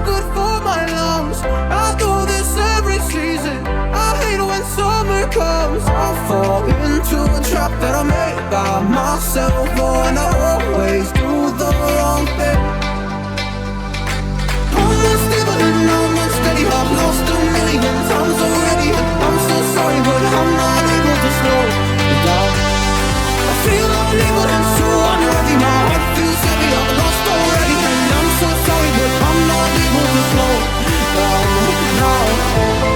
good for my lungs. I do this every season. I hate when summer comes. I fall into a trap that I made by myself. Oh, and I always do the wrong thing. I'm unstable and I'm unsteady. I've lost a million times already. I'm so sorry, but I'm not able to slow down. I feel unable and so unworthy. My heart feels heavy, I'm lost already. And I'm so sorry, but I'm not able to slow down now.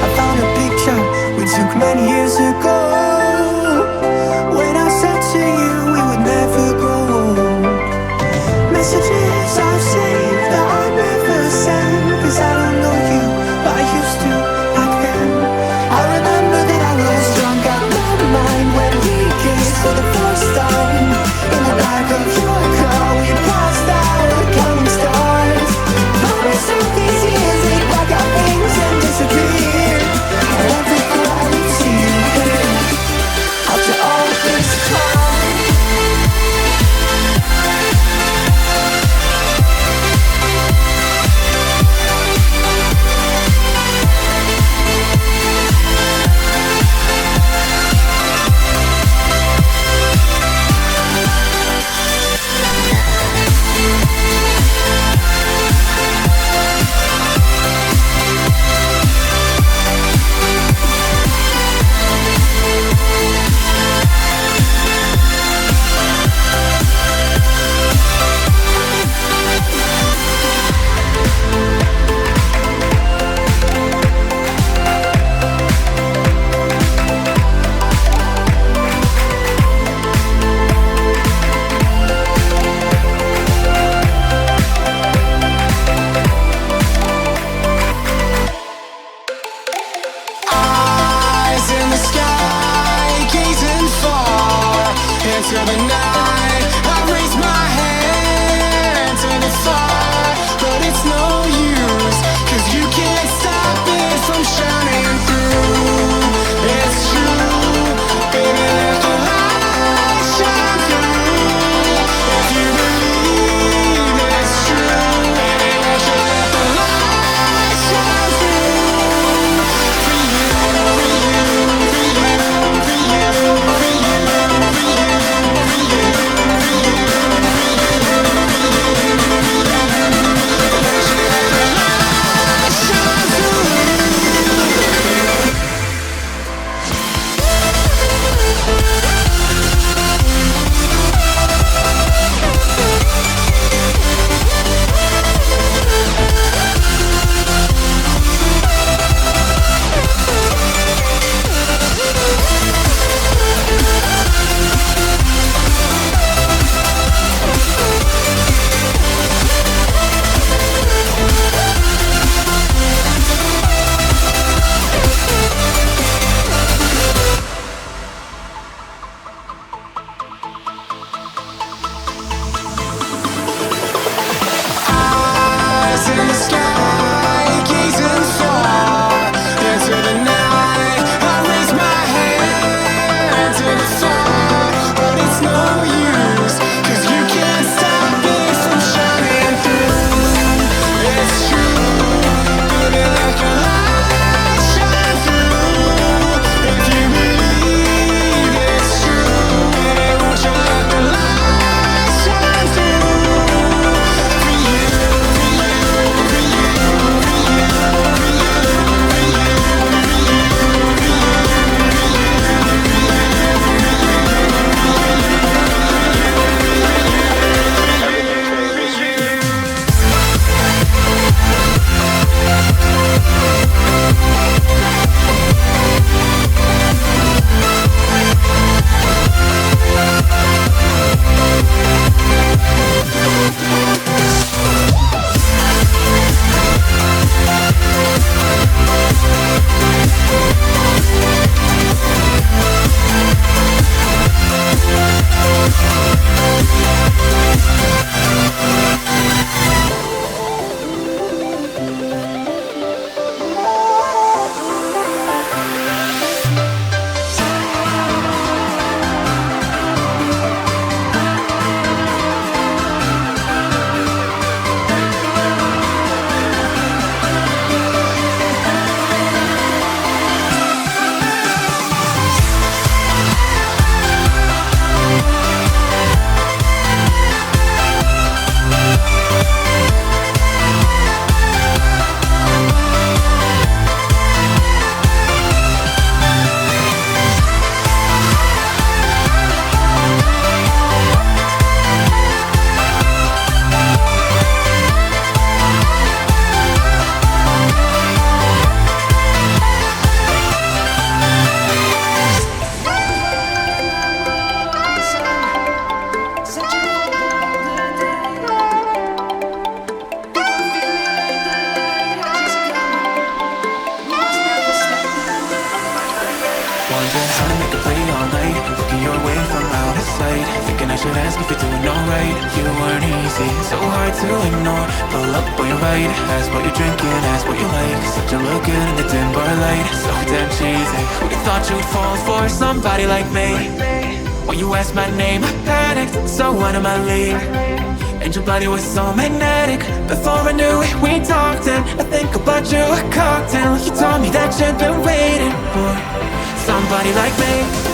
I found a picture we took many years ago, when I said to you we would never grow old. alright. You weren't easy, so hard to ignore. Pull up on your right, ask what you're drinking, ask what you like. Such a look good in the dim bar light, so damn cheesy. Who you thought you'd fall for? Somebody like me. When you asked my name, I panicked, so out of my league. And your body was so magnetic. Before I knew it, we talked, and I think about you a cocktail. You told me that you'd been waiting for somebody like me.